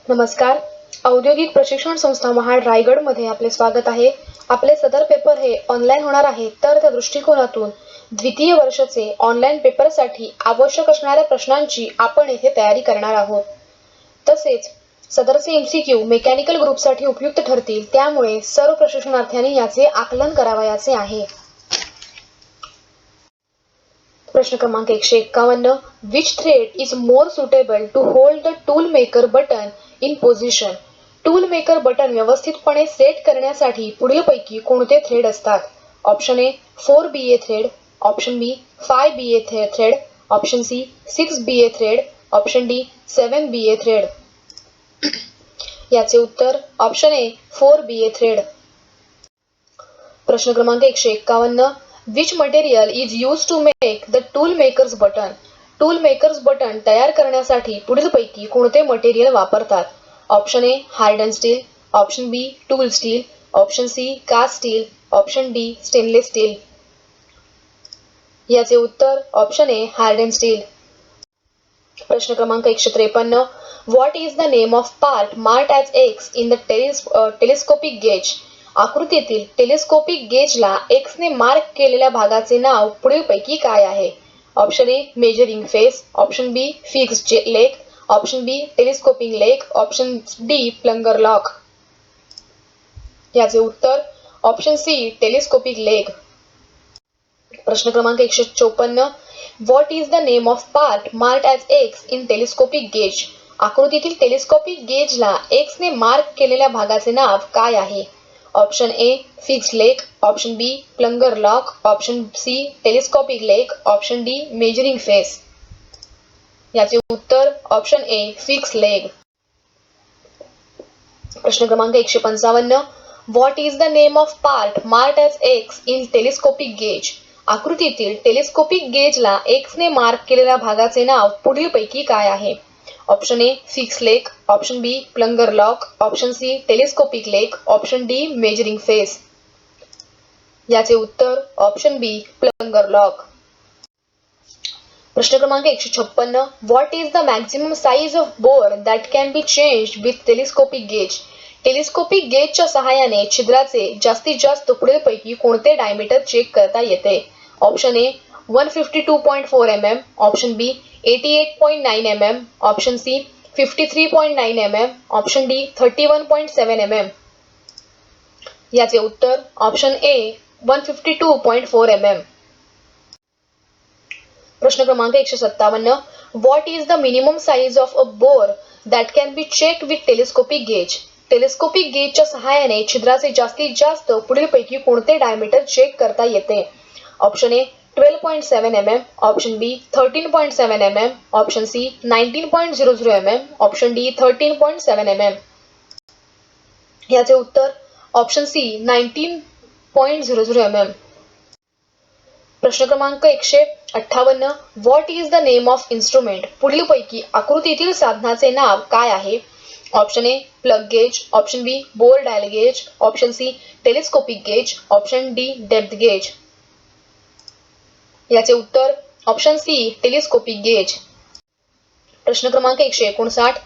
नमस्कार. औद्योगिक प्रशिक्षण संस्था महाड रायगडमध्ये आपले स्वागत आहे. आपले सदर पेपर हे ऑनलाईन होणार आहे, तर त्या दृष्टिकोनातून द्वितीय वर्षाचे ऑनलाईन पेपरसाठी आवश्यक असणाऱ्या प्रश्नांची आपण येथे तयारी करणार आहोत. तसेच सदरचे MCQ मेकॅनिकल ग्रुपसाठी उपयुक्त ठरतील, त्यामुळे सर्व प्रशिक्षणार्थ्यांनी याचे आकलन करावयाचे आहे. प्रश्न क्रमांक 151. Which thread is more suitable to hold the tool maker button in position? Tool maker button व्यवस्थितपणे सेट करण्यासाठी पुढीलपैकी कोणते थ्रेड असतात? Option A 4BA thread, option B 5BA thread, option C 6BA thread, option D 7BA thread. याचे उत्तर option A 4BA thread. प्रश्न क्रमांक 151. Which material is used to make the tool maker's button? Tool makers button तयार करण्यासाठी पुढीलपैकी कोणते material वापरतात? Option A harden steel, option B tool steel, option C cast steel, option D stainless steel. याचे उत्तर option A harden steel. प्रश्न क्रमांक 153. What is the name of part marked as X in the telescopic gauge? आकृतीतील telescopic गेजला X ने mark केलेल्या भागाचे नाव पुढीलपैकी काय आहे? Option A measuring face, option B fixed leg, option B telescoping leg, option D plunger lock. याचे उत्तर ऑप्शन सी टेलिस्कोपिक लेग. प्रश्न क्रमांक 154. What is the name of part marked as X in telescopic gauge? आकृतीतील telescopic गेजला X ने mark केलेल्या भागाचे नाव काय आहे? Option A fixed leg, option B plunger lock, option C telescopic leg, option D measuring face. याचे उत्तर ऑप्शन ए फिक्स्ड लेग. प्रश्न क्रमांक 155. What is the name of part marked as X in telescopic gauge? आकृतीतील telescopic गेजला X ने mark केलेल्या भागाचे नाव पुढीलपैकी काय आहे? Option A fixed leg, option B plunger lock, option C telescopic leg, option D measuring face. याचे उत्तर ऑप्शन बी प्लंगर लॉक. प्रश्न क्रमांक 156. What is the maximum size of bore that can be changed with telescopic gauge? Telescopic गेजच्या सहाय्याने छिद्राचे जास्तीत जास्त पुढीलपैकी कोणते डायमीटर चेक करता येते? Option A 152.4 mm, option B 88.9 mm, option C 53.9 mm, option D 31.7 mm. याचे उत्तर ऑप्शन ए 152.4 mm. प्रश्न क्रमांक 157. What is the minimum size of a bore that can be checked with telescopic gauge? Telescopic गेजच्या सहाय्याने छिद्राचे जास्तीत जास्त पुढीलपैकी कोणते डायमीटर चेक करता येते? Option A 12.7 mm, option B 13.7 mm, option C 19.00 mm, option D 13.7 mm. याचे उत्तर ऑप्शन सी 19.00 mm. प्रश्न क्रमांक 158. What is the name of instrument? पुढीलपैकी आकृतीतील साधनाचे नाव काय आहे? Option A plug gauge, option B bore dial gauge, option C telescopic gauge, option D depth gauge. याचे उत्तर ऑप्शन सी टेलिस्कोपिक गेज. प्रश्न क्रमांक 159.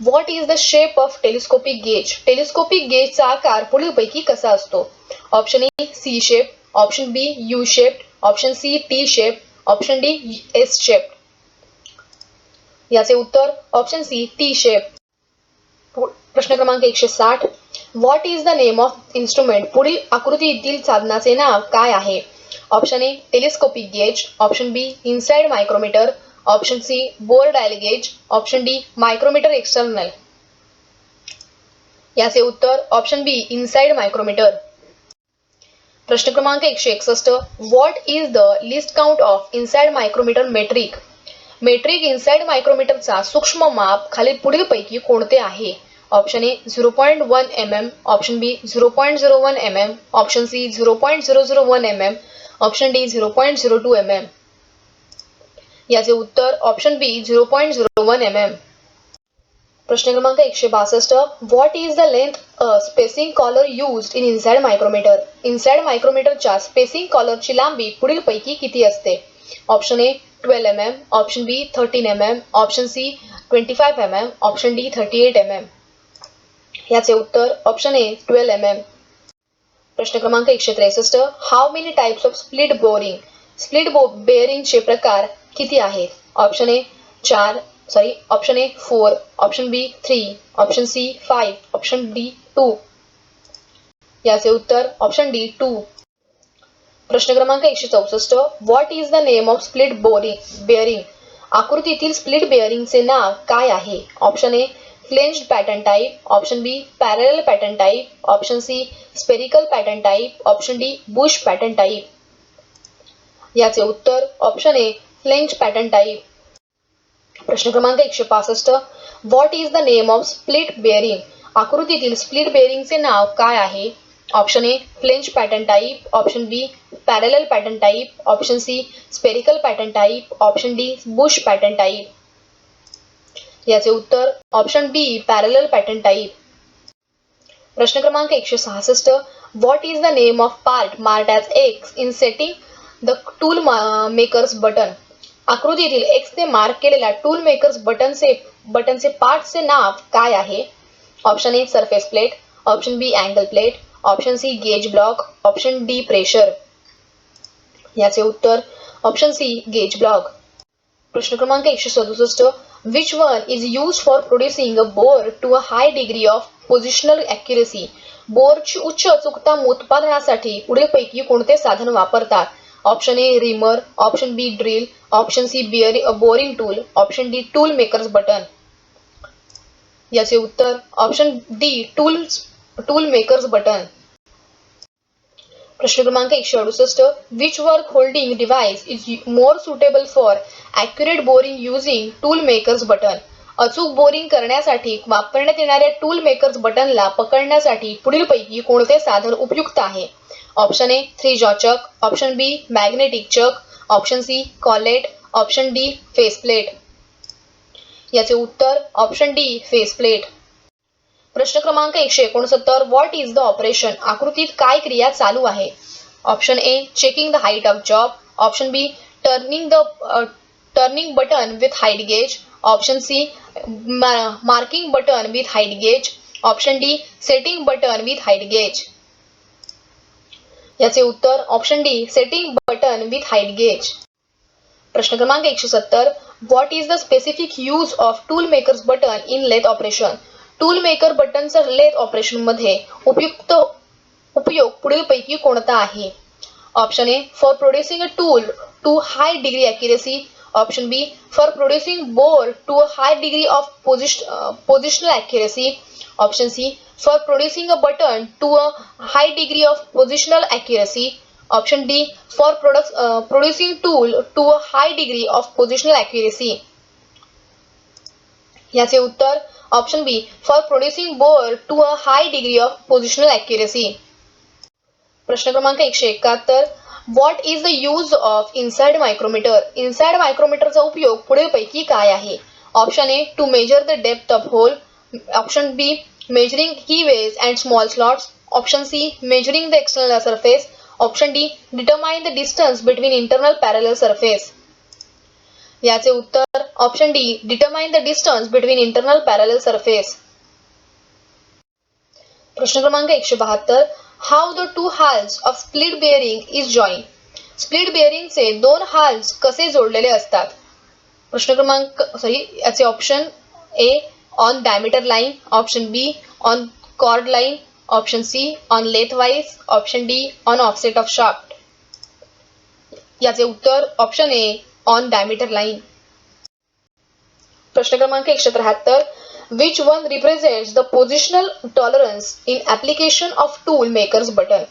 What is the shape of telescopic gauge? Telescopic गेजचा आकार पुढीलपैकी कसा असतो? Option A C shape, option B U shape, option C T shape, option D S shape. याचे उत्तर ऑप्शन सी टी शेप. प्रश्न क्रमांक 160. What is the name of instrument? पुढील आकृतीतील साधनाचे नाव काय आहे? Option A telescopic gauge, option B inside micrometer, option C bore dial gauge, option D micrometer external. याचे उत्तर ऑप्शन बी इनसाइड मायक्रोमीटर. प्रश्न क्रमांक 161. What is the least count of inside micrometer metric? Metric inside मायक्रोमीटरचा सूक्ष्म माप खालील पुढीलपैकी कोणते आहे? Option A 0.1 mm, option B 0.01 mm, option C 0.001 mm, option D 0.02 mm. याचे उत्तर ऑप्शन बी 0.01 mm. प्रश्न क्रमांक 162. What is the length spacing collar used in inside micrometer? Inside मायक्रोमीटरच्या स्पेसिंग कॉलरची लांबी पुढीलपैकी किती असते? Option A 12 mm, option B 13 mm, option C 25 mm, option D 38 mm. याचे उत्तर ऑप्शन ए 12 mm. प्रश्न क्रमांक 163. How many types of split boring? Split बेअरिंगचे प्रकार किती आहेत? Option A 4, option B 3, option C 5, option D 2. याचे उत्तर ऑप्शन डी 2. प्रश्न क्रमांक 164. What is the name of split bearing? आकृतीतील स्प्लिट बेअरिंगचे नाव काय आहे? Option A flanged pattern type, option B parallel pattern type, option C spherical pattern type, option D bush pattern type. याचे उत्तर option A flanged pattern type. प्रश्न क्रमांक 165. What is the name of split bearing? आकृतीतील split बेअरिंगचे नाव काय आहे? Option A flange pattern type, option B parallel pattern type, option C spherical pattern type, option D bush pattern type. याचे उत्तर option B parallel pattern type. प्रश्न क्रमांक 166. What is the name of part marked as X in setting the tool makers button? आकृतीतील X ने mark केलेल्या tool makers बटनचे पार्टचे नाव काय आहे? Option A surface plate, option B angle plate, option C gauge block, option D pressure. याचे उत्तर ऑप्शन सी गेज ब्लॉक. प्रश्न क्रमांक 167. Which one is use for producing a bore to a high degree of positional accuracy? बोरची उच्च अचूकता उत्पादनासाठी पुढीलपैकी कोणते साधन वापरतात? Option A reamer, option B drill, option C boring tool, option D tool makers button. याचे उत्तर option D tool makers button. प्रश्न क्रमांक 168. Which work holding device is more suitable for accurate boring using tool makers button? अचूक boring करण्यासाठी वापरण्यात येणाऱ्या tool makers बटनला पकडण्यासाठी पुढीलपैकी कोणते साधन उपयुक्त आहे? Option A 3 jaw chuck, option B magnetic chuck, option C collet, option D faceplate. याचे उत्तर ऑप्शन डी फेसप्लेट. प्रश्न क्रमांक 169. What is the operation? आकृतीत काय क्रिया चालू आहे? Option A checking the height of job, option B turning button with height gauge, option C marking button with height gauge, option D setting button with height gauge. याचे उत्तर option D setting button with height gauge. प्रश्न क्रमांक 170. What is the specific use of tool makers button in lathe operation? Tool maker बटनचा lathe operation मध्ये उपयोग पुढीलपैकी कोणता आहे? Option A for producing a tool to high degree accuracy, option B for producing bore to a high degree of positional accuracy, option C for producing a button to a high degree of positional accuracy, option D for producing tool to a high degree of positional accuracy. याचे उत्तर option B for producing bore to a high degree of positional accuracy. प्रश्न क्रमांक 171. What is the use of inside micrometer? Inside मायक्रोमीटरचा उपयोग पुढीलपैकी काय आहे? Option A to measure the depth of hole, option B measuring keyways and small slots, option C measuring the external surface, option D determine the distance between internal parallel surface. याचे उत्तर option D determine the distance between internal parallel surface. प्रश्न क्रमांक 172. How the two halves of split bearing is join? Split बेअरिंगचे दोन halves कसे जोडलेले असतात? याचे option A on diameter line, option B on chord line, option C on lathe wise, option D on offset of shaft. याचे उत्तर option A on diameter line. प्रश्न क्रमांक 173. Which one represents the positional tolerance in application of tool makers button?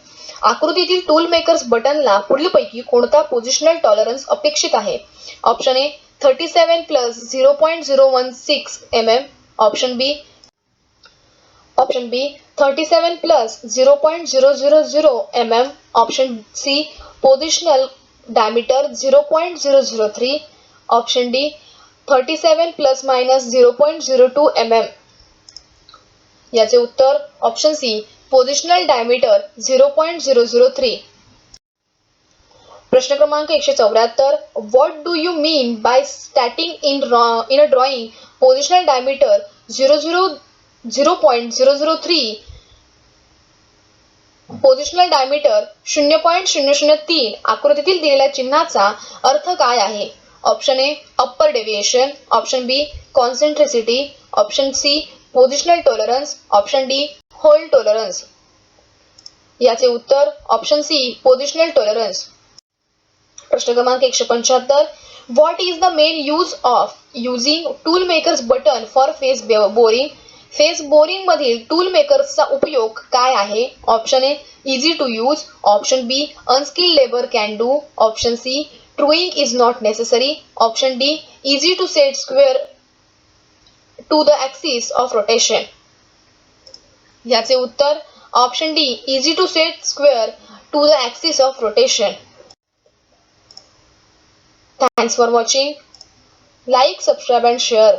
आकृतीतील tool makers बटनला पुढीलपैकी कोणता positional tolerance अपेक्षित आहे? Option A 37 plus 0.016 mm, option B 37 plus 0.000 mm, option C positional diameter 0.003, option D 37 plus minus 0.02 mm. याचे उत्तर option C positional diameter 0.003. प्रश्न क्रमांक 174. What do you mean by stating in a drawing positional diameter 00 0.003 positional diameter 0.003 आकृतीतील दिलेल्या चिन्हाचा अर्थ काय आहे? Option A upper deviation, option B concentricity, option C positional tolerance, option D hole tolerance. याचे उत्तर ऑप्शन सी पोझिशनल टॉलरन्स. प्रश्न क्रमांक 175. What is the main use of using tool makers button for face boring? Face boring मधील tool मेकर्सचा उपयोग काय आहे? Option A easy to use, option B unskilled labour can do, option C truing is not necessary, option D easy to set square to the axis of rotation. याचे उत्तर option D easy to set square to the axis of rotation. Thanks for watching. Like, subscribe and share.